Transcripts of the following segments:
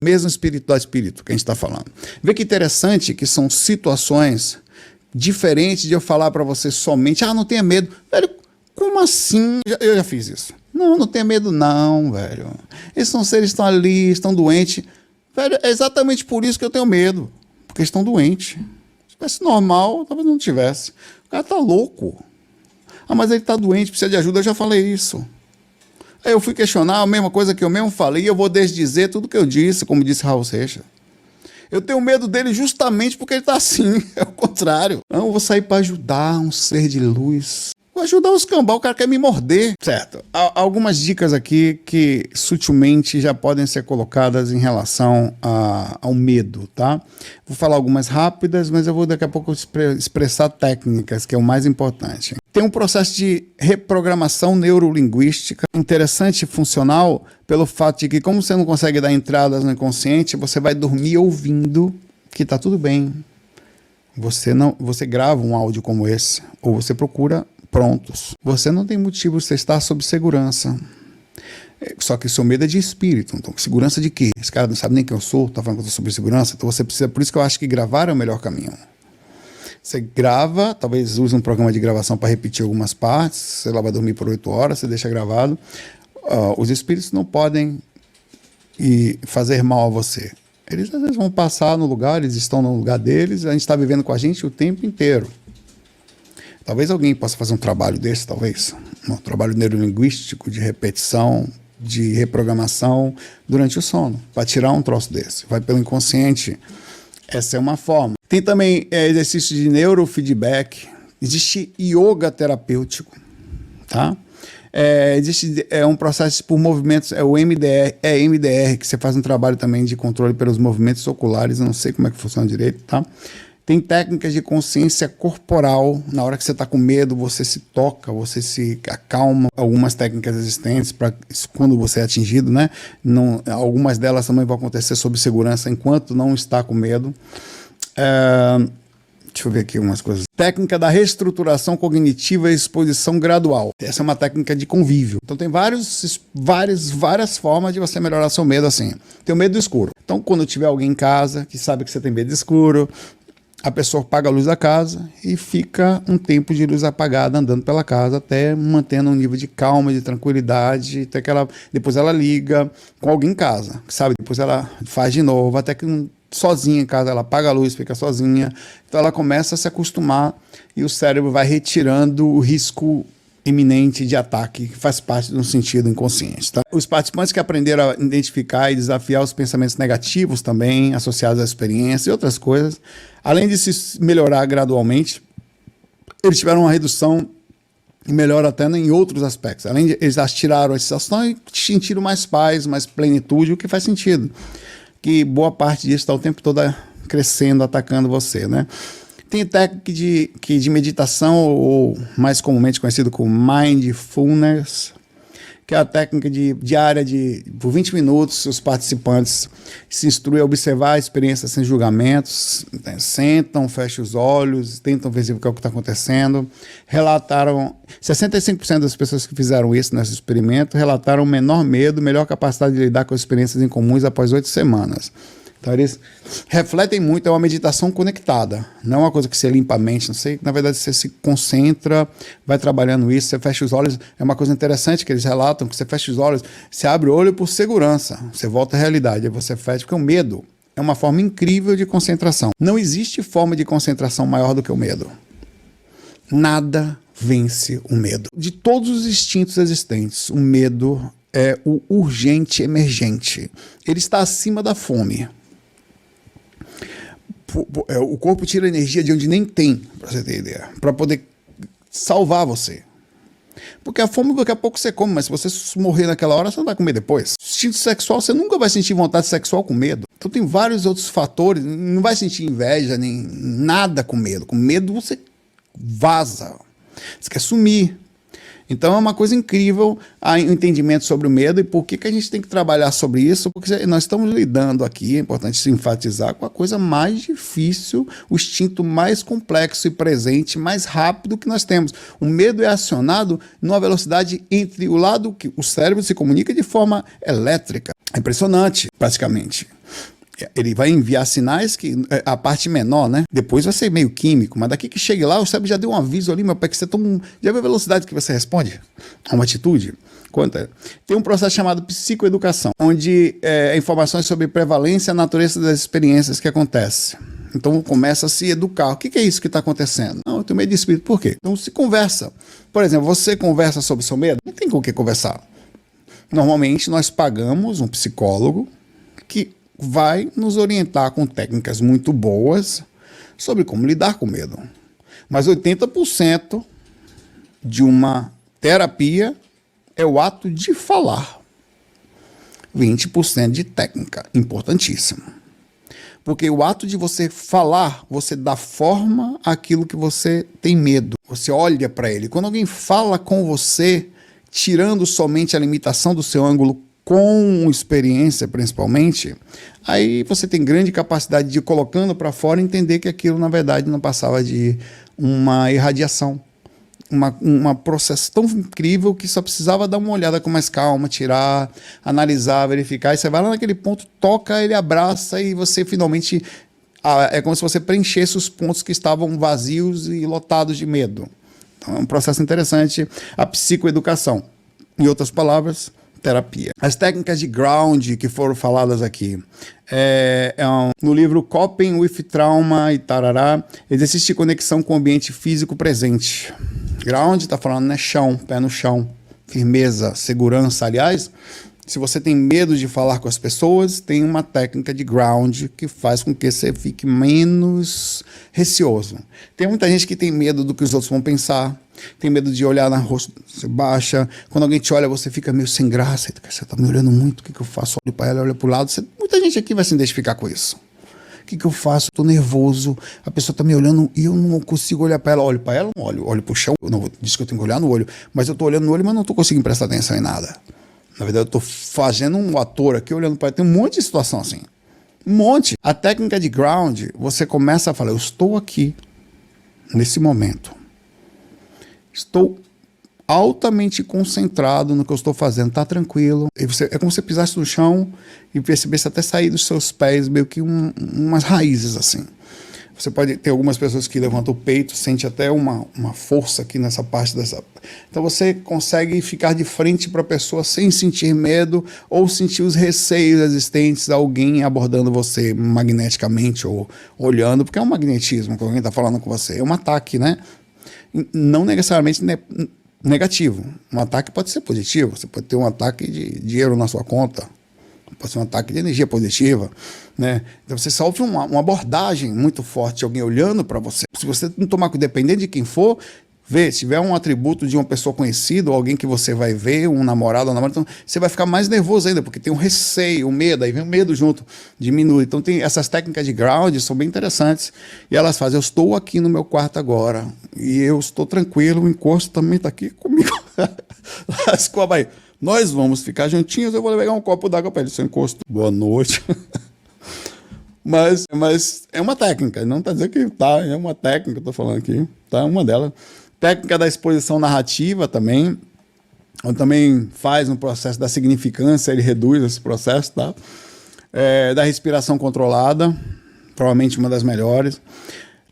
mesmo espírito a espírito que a gente está falando. Vê que interessante que são situações diferentes de eu falar para você somente, não tenha medo. Velho, como assim? Eu já fiz isso. Não tenha medo não, velho. Esses são seres que estão ali, estão doentes. Velho, é exatamente por isso que eu tenho medo. Porque estão doentes. Se fosse normal, talvez não tivesse. O cara tá louco. Mas ele tá doente, precisa de ajuda, eu já falei isso. Aí eu fui questionar a mesma coisa que eu mesmo falei, e eu vou desdizer tudo que eu disse, como disse Raul Seixas. Eu tenho medo dele justamente porque ele tá assim, é o contrário. Não, eu vou sair para ajudar um ser de luz. Vou ajudar os cambal, o cara quer me morder. Certo, algumas dicas aqui que sutilmente já podem ser colocadas em relação ao medo, tá? Vou falar algumas rápidas, mas eu vou daqui a pouco expressar técnicas, que é o mais importante. Tem um processo de reprogramação neurolinguística interessante e funcional pelo fato de que, como você não consegue dar entradas no inconsciente, você vai dormir ouvindo que tá tudo bem. Você grava um áudio como esse, ou você procura prontos. Você não tem motivo de você estar sob segurança. Só que o seu medo é de espírito. Então, segurança de quê? Esse cara não sabe nem quem eu sou, tá falando que eu tô sob segurança. Então você precisa, por isso que eu acho que gravar é o melhor caminho. Você grava, talvez use um programa de gravação para repetir algumas partes, sei lá, vai dormir por 8 horas, você deixa gravado. Os espíritos não podem fazer mal a você. Eles às vezes vão passar no lugar, eles estão no lugar deles, a gente está vivendo com a gente o tempo inteiro. Talvez alguém possa fazer um trabalho desse, talvez. Um trabalho neurolinguístico, de repetição, de reprogramação durante o sono, para tirar um troço desse. Vai pelo inconsciente. Essa é uma forma. Tem também exercício de neurofeedback. Existe yoga terapêutico, tá? Existe um processo por movimentos, o MDR, que você faz um trabalho também de controle pelos movimentos oculares, eu não sei como é que funciona direito, tá? Tem técnicas de consciência corporal, na hora que você está com medo, você se toca, você se acalma, algumas técnicas existentes para quando você é atingido, né? Algumas delas também vão acontecer sob segurança enquanto não está com medo. Deixa eu ver aqui umas coisas. Técnica da reestruturação cognitiva e exposição gradual. Essa é uma técnica de convívio. Então tem várias formas de você melhorar seu medo assim. Tem o medo do escuro. Então quando tiver alguém em casa que sabe que você tem medo do escuro, a pessoa apaga a luz da casa e fica um tempo de luz apagada andando pela casa até mantendo um nível de calma, de tranquilidade, até que depois ela liga com alguém em casa, sabe? Depois ela faz de novo, até que sozinha em casa, ela apaga a luz, fica sozinha. Então ela começa a se acostumar e o cérebro vai retirando o risco iminente de ataque, que faz parte de um sentido inconsciente. Tá? Os participantes que aprenderam a identificar e desafiar os pensamentos negativos também, associados à experiência e outras coisas, além de se melhorar gradualmente, eles tiveram uma redução e melhora até em outros aspectos. Além de eles tiraram a excitação e sentiram mais paz, mais plenitude, o que faz sentido. Que boa parte disso está o tempo todo crescendo, atacando você, né? Tem técnica de meditação, ou mais comumente conhecido como mindfulness, que é a técnica diária por 20 minutos, os participantes se instruem a observar a experiência sem julgamentos, sentam, fecham os olhos, tentam ver o que está acontecendo. Relataram, 65% das pessoas que fizeram isso nesse experimento relataram menor medo, melhor capacidade de lidar com as experiências incomuns após 8 semanas. Então eles refletem muito, é uma meditação conectada, não é uma coisa que você limpa a mente, não sei, na verdade você se concentra, vai trabalhando isso, você fecha os olhos, é uma coisa interessante que eles relatam, que você fecha os olhos, você abre o olho por segurança, você volta à realidade, aí você fecha, porque o medo é uma forma incrível de concentração. Não existe forma de concentração maior do que o medo. Nada vence o medo. De todos os instintos existentes, o medo é o urgente emergente, ele está acima da fome. O corpo tira energia de onde nem tem, para você ter ideia, para poder salvar você. Porque a fome daqui a pouco você come, mas se você morrer naquela hora, você não vai comer depois. Instinto sexual, você nunca vai sentir vontade sexual com medo. Então tem vários outros fatores, não vai sentir inveja, nem nada com medo. Com medo você vaza, você quer sumir. Então é uma coisa incrível o entendimento sobre o medo e por que a gente tem que trabalhar sobre isso, porque nós estamos lidando aqui, é importante se enfatizar, com a coisa mais difícil, o instinto mais complexo e presente, mais rápido que nós temos. O medo é acionado numa velocidade entre o lado que o cérebro se comunica de forma elétrica. É impressionante, praticamente. Ele vai enviar sinais que a parte menor, né? Depois vai ser meio químico, mas daqui que chegue lá, o cérebro já deu um aviso ali, meu pai, que você toma já viu a velocidade que você responde a uma atitude? Quanto? Tem um processo chamado psicoeducação, onde informações sobre prevalência e a natureza das experiências que acontecem. Então começa a se educar. O que é isso que está acontecendo? Não, eu tenho medo de espírito. Por quê? Então se conversa. Por exemplo, você conversa sobre o seu medo? Não tem com o que conversar. Normalmente nós pagamos um psicólogo que vai nos orientar com técnicas muito boas sobre como lidar com medo. Mas 80% de uma terapia é o ato de falar. 20% de técnica, importantíssimo. Porque o ato de você falar, você dá forma àquilo que você tem medo. Você olha para ele. Quando alguém fala com você, tirando somente a limitação do seu ângulo com experiência, principalmente, aí você tem grande capacidade de ir colocando para fora e entender que aquilo, na verdade, não passava de uma irradiação. Um processo tão incrível que só precisava dar uma olhada com mais calma, tirar, analisar, verificar, e você vai lá naquele ponto, toca, ele abraça e você finalmente, é como se você preenchesse os pontos que estavam vazios e lotados de medo. Então é um processo interessante, a psicoeducação. Em outras palavras, terapia. As técnicas de ground que foram faladas aqui, no livro Coping with Trauma e tarará, exercício de conexão com o ambiente físico presente. Ground está falando, né, chão, pé no chão, firmeza, segurança. Aliás, se você tem medo de falar com as pessoas, tem uma técnica de ground que faz com que você fique menos receoso. Tem muita gente que tem medo do que os outros vão pensar, tem medo de olhar no rosto, você baixa, quando alguém te olha você fica meio sem graça, você está me olhando muito, o que eu faço? Olha para ela, olha para o lado, muita gente aqui vai se identificar com isso. O que eu faço? Estou nervoso, a pessoa está me olhando e eu não consigo olhar para ela. Olho para ela, não olho para o chão, não disse que eu tenho que olhar no olho, mas eu estou olhando no olho, mas não estou conseguindo prestar atenção em nada. Na verdade, eu estou fazendo um ator aqui, olhando para ele. Tem um monte de situação assim. Um monte. A técnica de ground, você começa a falar, eu estou aqui, nesse momento. Estou altamente concentrado no que eu estou fazendo, está tranquilo. É como se você pisasse no chão e percebesse até sair dos seus pés meio que umas raízes assim. Você pode ter algumas pessoas que levantam o peito, sente até uma força aqui nessa parte dessa. Então você consegue ficar de frente para a pessoa sem sentir medo ou sentir os receios existentes, alguém abordando você magneticamente ou olhando, porque é um magnetismo quando alguém está falando com você. É um ataque, né? Não necessariamente negativo. Um ataque pode ser positivo. Você pode ter um ataque de dinheiro na sua conta. Pode ser um ataque de energia positiva, né? Então você sofre uma abordagem muito forte de alguém olhando para você. Se você não tomar cuidado, dependendo de quem for, se tiver um atributo de uma pessoa conhecida ou alguém que você vai ver, um namorado ou namorada, então você vai ficar mais nervoso ainda, porque tem um receio, um medo, aí vem o medo junto, diminui. Então tem essas técnicas de ground, são bem interessantes, e elas fazem, eu estou aqui no meu quarto agora, e eu estou tranquilo, o encosto também está aqui comigo. Escova aí. Nós vamos ficar juntinhos, eu vou pegar um copo d'água para ele, seu encosto. Boa noite. Mas é uma técnica, não está dizendo que tá, é uma técnica, estou falando aqui, tá? Uma delas. Técnica da exposição narrativa também, onde também faz um processo da significância, ele reduz esse processo, tá? Da respiração controlada, provavelmente uma das melhores.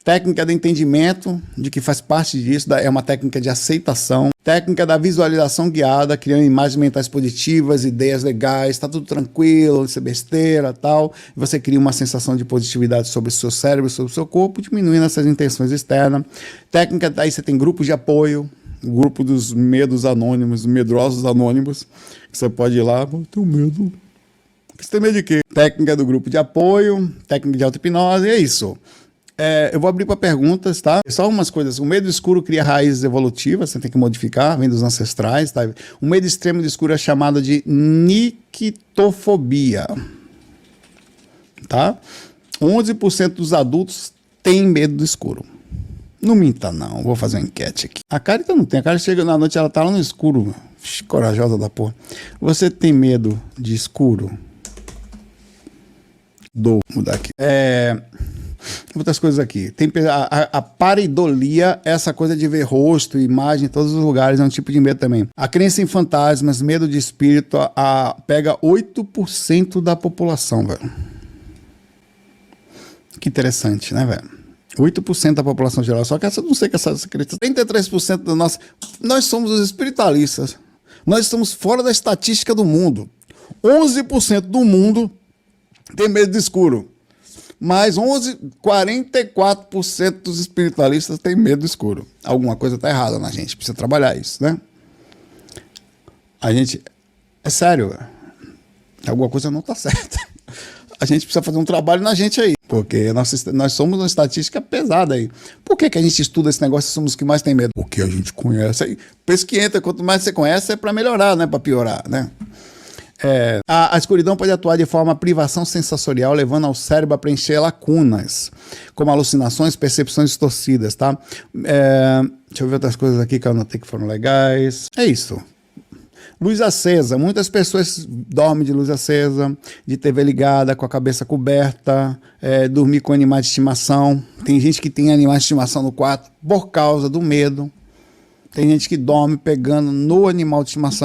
Técnica do entendimento, de que faz parte disso, é uma técnica de aceitação. Técnica da visualização guiada, criando imagens mentais positivas, ideias legais, está tudo tranquilo, isso é besteira, tal. E você cria uma sensação de positividade sobre o seu cérebro, sobre o seu corpo, diminuindo essas intenções externas. Técnica, aí você tem grupos de apoio, o grupo dos medos anônimos, medrosos anônimos, que você pode ir lá, eu tenho medo. Você tem medo de quê? Técnica do grupo de apoio, técnica de auto-hipnose, é isso. Eu vou abrir para perguntas, tá? Só umas coisas. O medo escuro cria raízes evolutivas, você tem que modificar, vem dos ancestrais, tá? O medo extremo de escuro é chamado de nictofobia, tá? 11% dos adultos têm medo do escuro. Não minta, não. Vou fazer uma enquete aqui. A Carita não tem. A Carita chega na noite, ela tá lá no escuro. Corajosa da porra. Você tem medo de escuro? Vou mudar aqui. outras coisas aqui. Tem a pareidolia, essa coisa de ver rosto, imagem em todos os lugares, é um tipo de medo também. A crença em fantasmas, medo de espírito, pega 8% da população, velho. Que interessante, né, velho? 8% da população geral. Só que essa não sei que essa crença. 33% da nossa. Nós somos os espiritualistas. Nós estamos fora da estatística do mundo. 11% do mundo tem medo de escuro. Mas 44% dos espiritualistas têm medo do escuro. Alguma coisa está errada na gente. Precisa trabalhar isso, né? A gente... É sério. Alguma coisa não está certa. A gente precisa fazer um trabalho na gente aí. Porque nós somos uma estatística pesada aí. Por que a gente estuda esse negócio e somos os que mais tem medo? Porque a gente conhece aí. Pensa que entra, quanto mais você conhece é para melhorar, não é para piorar, né? A escuridão pode atuar de forma privação sensorial, levando ao cérebro a preencher lacunas, como alucinações, percepções distorcidas, tá? Deixa eu ver outras coisas aqui que eu anotei que foram legais. É isso. Luz acesa. Muitas pessoas dormem de luz acesa, de TV ligada, com a cabeça coberta, dormir com animais de estimação. Tem gente que tem animais de estimação no quarto por causa do medo. Tem gente que dorme pegando no animal de estimação.